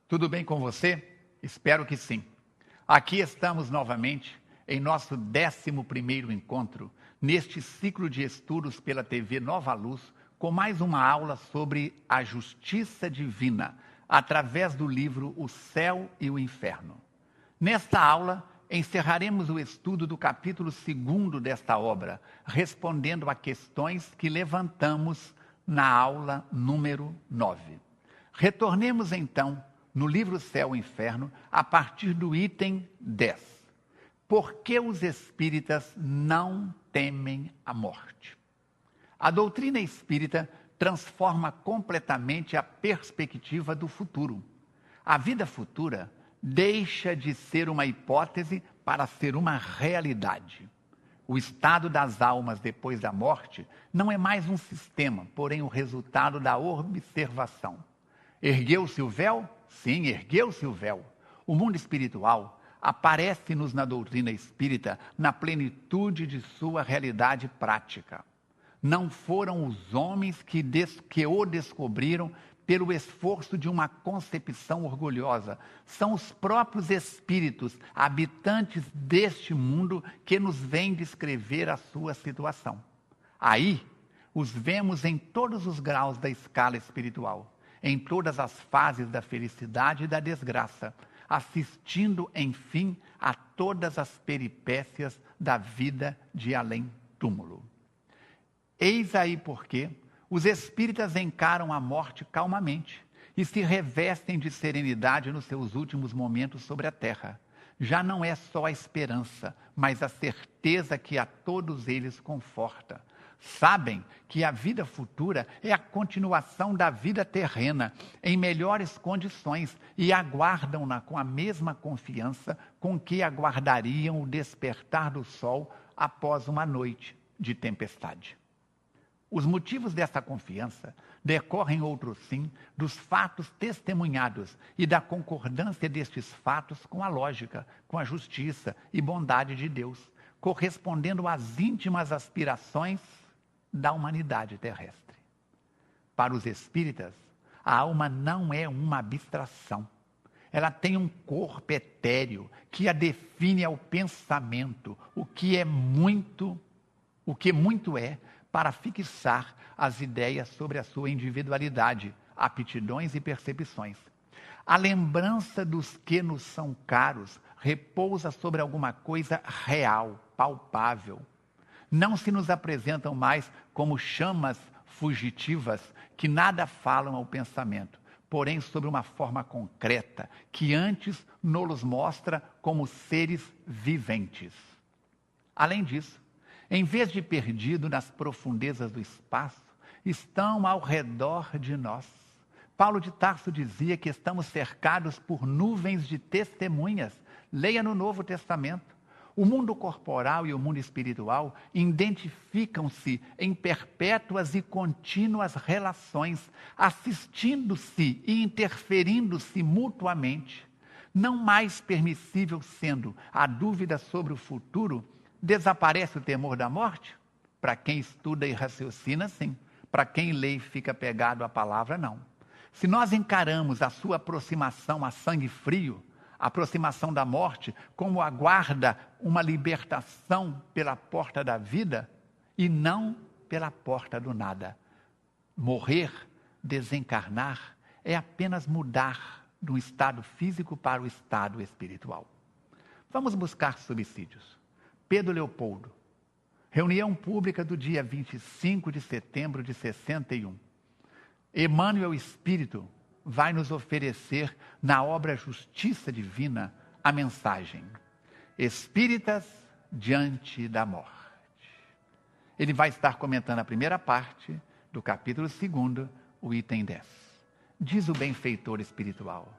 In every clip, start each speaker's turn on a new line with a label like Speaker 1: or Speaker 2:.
Speaker 1: Tudo bem com você? Espero que sim. Aqui estamos novamente em nosso 11º encontro, neste ciclo de estudos pela TV Nova Luz, com mais uma aula sobre a justiça divina, através do livro O Céu e o Inferno. Nesta aula, encerraremos o estudo do capítulo 2º desta obra, respondendo a questões que levantamos na aula número 9. Retornemos então no livro Céu e Inferno, a partir do item 10. Por que os espíritas não temem a morte? A doutrina espírita transforma completamente a perspectiva do futuro. A vida futura deixa de ser uma hipótese para ser uma realidade. O estado das almas depois da morte não é mais um sistema, porém o resultado da observação. Ergueu-se o véu? Sim, ergueu-se o véu. O mundo espiritual aparece-nos na doutrina espírita na plenitude de sua realidade prática. Não foram os homens que o descobriram pelo esforço de uma concepção orgulhosa. São os próprios espíritos, habitantes deste mundo, que nos vêm descrever a sua situação. Aí, os vemos em todos os graus da escala espiritual, em todas as fases da felicidade e da desgraça, assistindo, enfim, a todas as peripécias da vida de além-túmulo. Eis aí porque os espíritas encaram a morte calmamente e se revestem de serenidade nos seus últimos momentos sobre a terra. Já não é só a esperança, mas a certeza que a todos eles conforta. Sabem que a vida futura é a continuação da vida terrena, em melhores condições, e aguardam-na com a mesma confiança com que aguardariam o despertar do sol após uma noite de tempestade. Os motivos dessa confiança decorrem, outro sim, dos fatos testemunhados e da concordância destes fatos com a lógica, com a justiça e bondade de Deus, correspondendo às íntimas aspirações da humanidade terrestre. Para os espíritas, a alma não é uma abstração. Ela tem um corpo etéreo que a define ao pensamento, o que muito é para fixar as ideias sobre a sua individualidade, aptidões e percepções. A lembrança dos que nos são caros repousa sobre alguma coisa real, palpável. Não se nos apresentam mais como chamas fugitivas que nada falam ao pensamento, porém sobre uma forma concreta, que antes nos mostra como seres viventes. Além disso, em vez de perdido nas profundezas do espaço, estão ao redor de nós. Paulo de Tarso dizia que estamos cercados por nuvens de testemunhas. Leia no Novo Testamento. O mundo corporal e o mundo espiritual identificam-se em perpétuas e contínuas relações, assistindo-se e interferindo-se mutuamente. Não mais permissível sendo a dúvida sobre o futuro, desaparece o temor da morte? Para quem estuda e raciocina, sim. Para quem lê e fica pegado à palavra, não. Se nós encaramos a sua aproximação a sangue frio, a aproximação da morte, como aguarda uma libertação pela porta da vida e não pela porta do nada. Morrer, desencarnar, é apenas mudar do estado físico para o estado espiritual. Vamos buscar subsídios. Pedro Leopoldo, reunião pública do dia 25 de setembro de 61. Emmanuel Espírito vai nos oferecer, na obra Justiça Divina, a mensagem: Espíritas diante da morte. Ele vai estar comentando a primeira parte do capítulo 2, o item 10. Diz o benfeitor espiritual: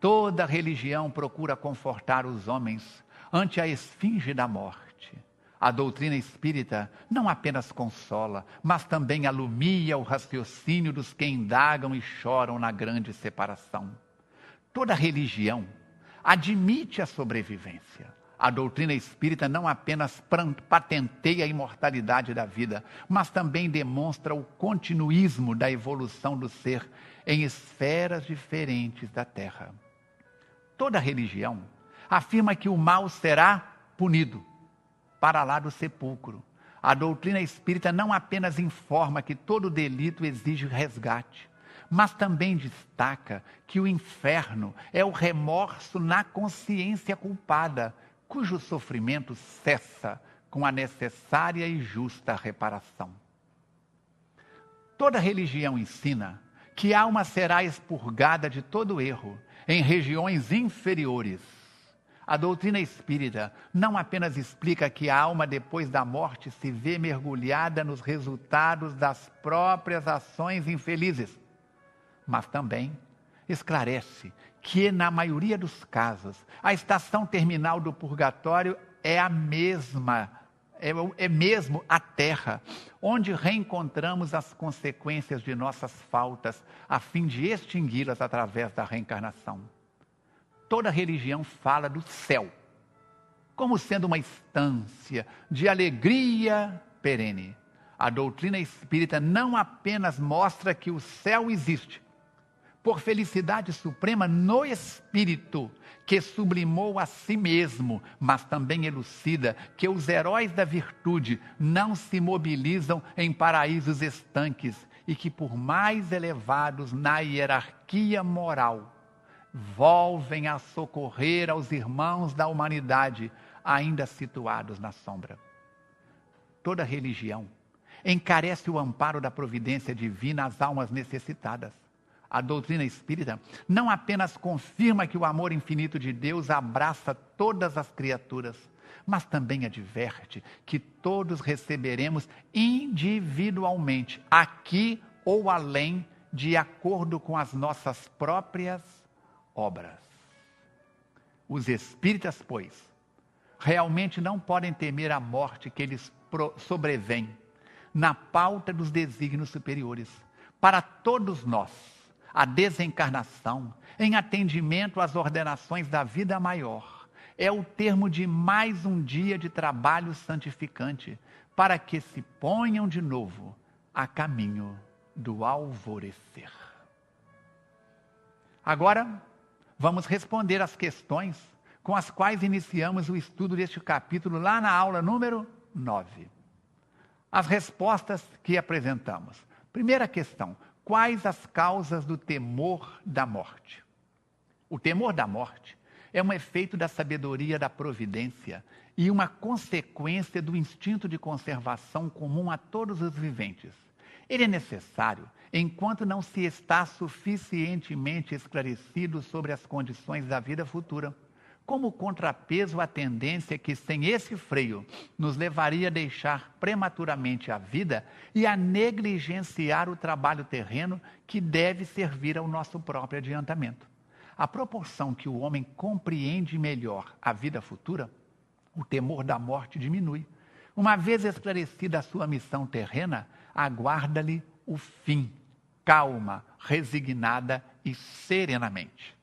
Speaker 1: toda religião procura confortar os homens ante a esfinge da morte. A doutrina espírita não apenas consola, mas também alumia o raciocínio dos que indagam e choram na grande separação. Toda religião admite a sobrevivência, A doutrina espírita não apenas patenteia a imortalidade da vida, mas também demonstra o continuismo da evolução do ser em esferas diferentes da Terra. Toda religião afirma que o mal será punido para lá do sepulcro. A doutrina espírita não apenas informa que todo delito exige resgate, mas também destaca que o inferno é o remorso na consciência culpada, cujo sofrimento cessa com a necessária e justa reparação. Toda religião ensina que a alma será expurgada de todo erro em regiões inferiores. A doutrina espírita não apenas explica que a alma depois da morte se vê mergulhada nos resultados das próprias ações infelizes, mas também esclarece que, na maioria dos casos, a estação terminal do purgatório é a mesma, é mesmo a terra, onde reencontramos as consequências de nossas faltas, a fim de extingui-las através da reencarnação. Toda religião fala do céu, como sendo uma instância de alegria perene. A doutrina espírita não apenas mostra que o céu existe, por felicidade suprema no espírito, que sublimou a si mesmo, mas também elucida que os heróis da virtude não se mobilizam em paraísos estanques e que, por mais elevados na hierarquia moral, volvem a socorrer aos irmãos da humanidade ainda situados na sombra. Toda religião encarece o amparo da providência divina às almas necessitadas. A doutrina espírita não apenas confirma que o amor infinito de Deus abraça todas as criaturas, mas também adverte que todos receberemos individualmente, aqui ou além, de acordo com as nossas próprias obras. Os espíritas, pois, realmente não podem temer a morte que lhes sobrevém na pauta dos desígnios superiores. Para todos nós, a desencarnação, em atendimento às ordenações da vida maior, é o termo de mais um dia de trabalho santificante, para que se ponham de novo a caminho do alvorecer. Agora, vamos responder às questões com as quais iniciamos o estudo deste capítulo lá na aula número 9. As respostas que apresentamos. Primeira questão: quais as causas do temor da morte? O temor da morte é um efeito da sabedoria da providência e uma consequência do instinto de conservação comum a todos os viventes. Ele é necessário enquanto não se está suficientemente esclarecido sobre as condições da vida futura, como contrapeso à tendência que, sem esse freio, nos levaria a deixar prematuramente a vida e a negligenciar o trabalho terreno que deve servir ao nosso próprio adiantamento. À proporção que o homem compreende melhor a vida futura, o temor da morte diminui. Uma vez esclarecida a sua missão terrena, aguarda-lhe o fim, calma, resignada e serenamente.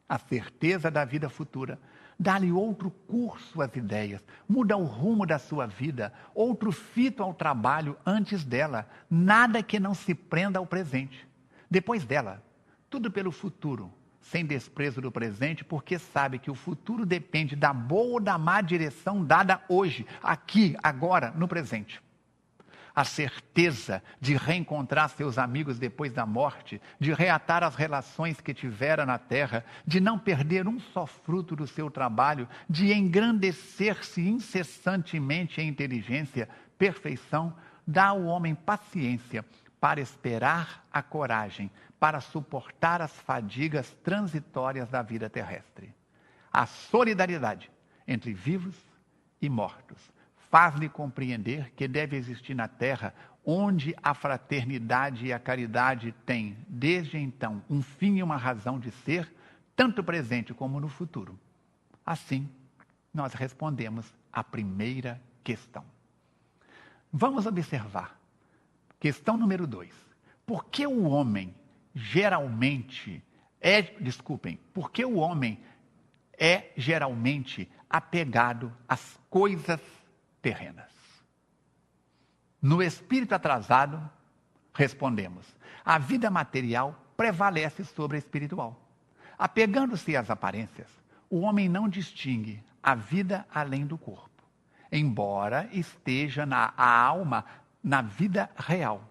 Speaker 1: A certeza da vida futura dá-lhe outro curso às ideias, muda o rumo da sua vida, outro fito ao trabalho antes dela, nada que não se prenda ao presente. Depois dela, tudo pelo futuro, sem desprezo do presente, porque sabe que o futuro depende da boa ou da má direção dada hoje, aqui, agora, no presente. A certeza de reencontrar seus amigos depois da morte, de reatar as relações que tivera na terra, de não perder um só fruto do seu trabalho, de engrandecer-se incessantemente em inteligência, perfeição, dá ao homem paciência para esperar a coragem, para suportar as fadigas transitórias da vida terrestre. A solidariedade entre vivos e mortos faz-lhe compreender que deve existir na terra, onde a fraternidade e a caridade têm, desde então, um fim e uma razão de ser, tanto presente como no futuro. Assim, nós respondemos à primeira questão. Vamos observar. Questão número 2. Por que o homem geralmente por que o homem é geralmente apegado às coisas terrenas. No espírito atrasado, respondemos, a vida material prevalece sobre a espiritual. Apegando-se às aparências, o homem não distingue a vida além do corpo, embora esteja a alma na vida real.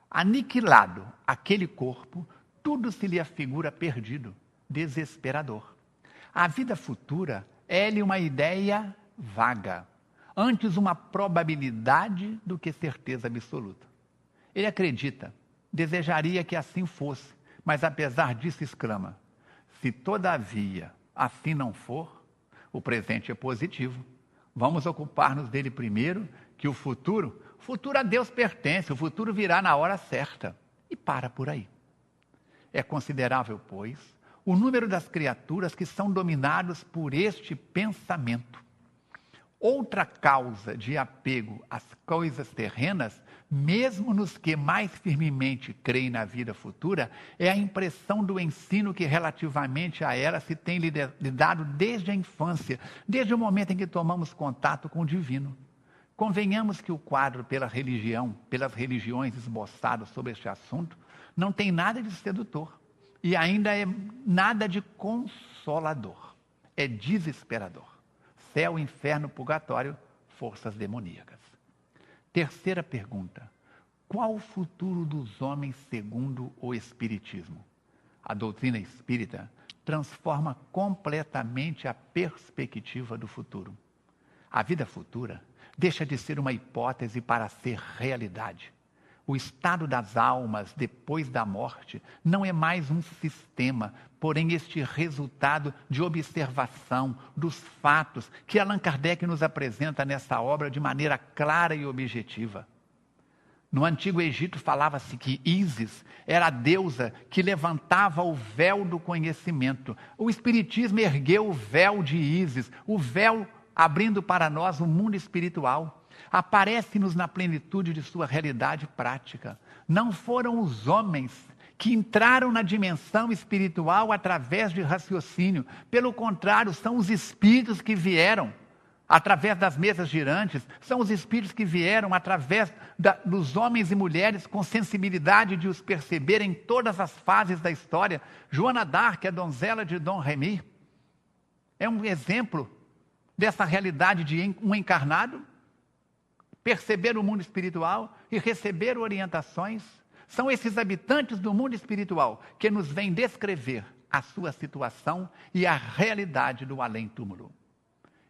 Speaker 1: Aniquilado aquele corpo, tudo se lhe afigura perdido, desesperador. A vida futura é-lhe uma ideia vaga, antes uma probabilidade do que certeza absoluta. Ele acredita, desejaria que assim fosse, mas apesar disso exclama, se todavia assim não for, o presente é positivo. Vamos ocupar-nos dele primeiro, que o futuro a Deus pertence, o futuro virá na hora certa. E para por aí. É considerável, pois, o número das criaturas que são dominados por este pensamento. Outra causa de apego às coisas terrenas, mesmo nos que mais firmemente creem na vida futura, é a impressão do ensino que relativamente a ela se tem lhe dado desde a infância, desde o momento em que tomamos contato com o divino. Convenhamos que o quadro pelas religiões esboçado sobre este assunto, não tem nada de sedutor e ainda é nada de consolador. É desesperador. Céu, inferno, purgatório, forças demoníacas. Terceira pergunta. Qual o futuro dos homens segundo o Espiritismo? A doutrina espírita transforma completamente a perspectiva do futuro. A vida futura deixa de ser uma hipótese para ser realidade. O estado das almas depois da morte não é mais um sistema, porém este resultado de observação dos fatos que Allan Kardec nos apresenta nessa obra de maneira clara e objetiva. No Antigo Egito falava-se que Ísis era a deusa que levantava o véu do conhecimento. O Espiritismo ergueu o véu de Ísis, o véu abrindo para nós o mundo espiritual. Aparece-nos na plenitude de sua realidade prática. Não foram os homens que entraram na dimensão espiritual através de raciocínio. Pelo contrário, são os espíritos que vieram através das mesas girantes, são os espíritos que vieram através dos homens e mulheres com sensibilidade de os perceber em todas as fases da história. Joana d'Arc, a donzela de Dom Remy, é um exemplo dessa realidade de um encarnado perceber o mundo espiritual e receber orientações. São esses habitantes do mundo espiritual que nos vêm descrever a sua situação e a realidade do além-túmulo.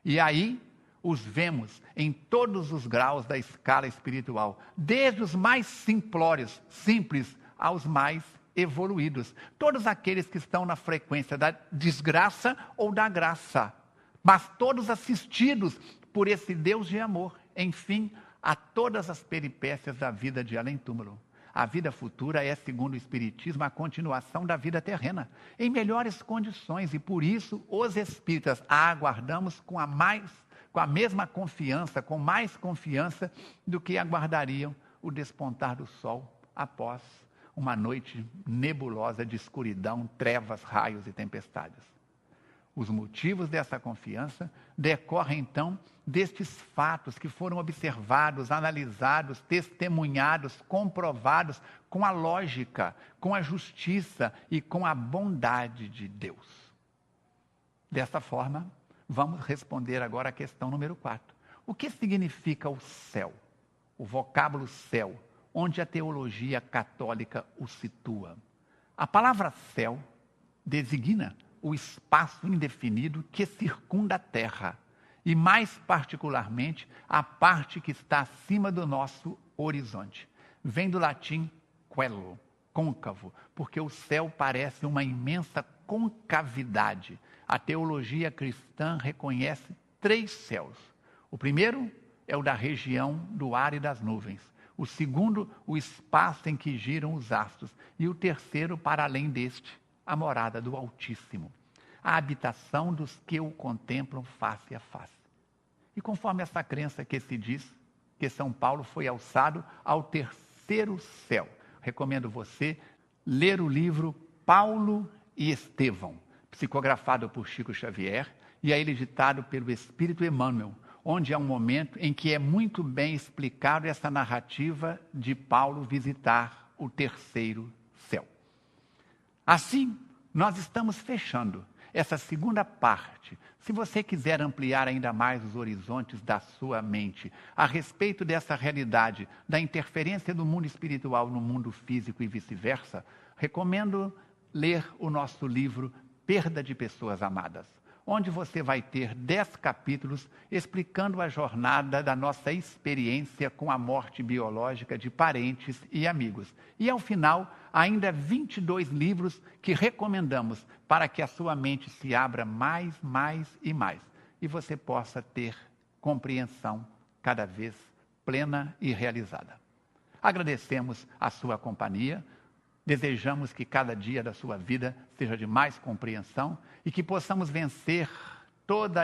Speaker 1: E aí os vemos em todos os graus da escala espiritual, desde os mais simplórios, simples, aos mais evoluídos. Todos aqueles que estão na frequência da desgraça ou da graça, mas todos assistidos por esse Deus de amor. Enfim, a todas as peripécias da vida de além-túmulo. A vida futura é, segundo o Espiritismo, a continuação da vida terrena, em melhores condições, e por isso os espíritas a aguardamos com a mesma confiança, com mais confiança do que aguardariam o despontar do sol após uma noite nebulosa de escuridão, trevas, raios e tempestades. Os motivos dessa confiança decorrem, então, destes fatos que foram observados, analisados, testemunhados, comprovados com a lógica, com a justiça e com a bondade de Deus. Dessa forma, vamos responder agora à questão número 4. O que significa o céu? O vocábulo céu, onde a teologia católica o situa. A palavra céu designa o espaço indefinido que circunda a Terra, e mais particularmente a parte que está acima do nosso horizonte. Vem do latim coelo, côncavo, porque o céu parece uma imensa concavidade. A teologia cristã reconhece 3 céus. O primeiro é o da região do ar e das nuvens. O segundo, o espaço em que giram os astros. E o terceiro, para além deste, a morada do Altíssimo, a habitação dos que o contemplam face a face. E conforme essa crença que se diz que São Paulo foi alçado ao 3º céu, recomendo você ler o livro Paulo e Estevão, psicografado por Chico Xavier, e é ele ditado pelo Espírito Emmanuel, onde é um momento em que é muito bem explicado essa narrativa de Paulo visitar o terceiro céu. Assim, nós estamos fechando essa segunda parte. Se você quiser ampliar ainda mais os horizontes da sua mente a respeito dessa realidade, da interferência do mundo espiritual no mundo físico e vice-versa, recomendo ler o nosso livro Perda de Pessoas Amadas, onde você vai ter 10 capítulos explicando a jornada da nossa experiência com a morte biológica de parentes e amigos. E, ao final, ainda 22 livros que recomendamos para que a sua mente se abra mais e mais. E você possa ter compreensão cada vez plena e realizada. Agradecemos a sua companhia. Desejamos que cada dia da sua vida seja de mais compreensão e que possamos vencer toda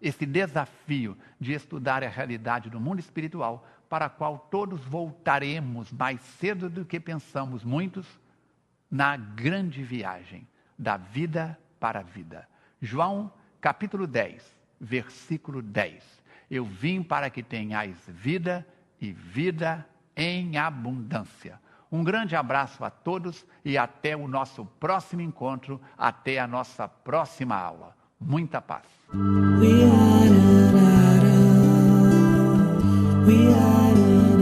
Speaker 1: esse desafio de estudar a realidade do mundo espiritual, para a qual todos voltaremos mais cedo do que pensamos muitos, na grande viagem da vida para a vida. João, capítulo 10, versículo 10. Eu vim para que tenhais vida e vida em abundância. Um grande abraço a todos e até o nosso próximo encontro, até a nossa próxima aula. Muita paz. We are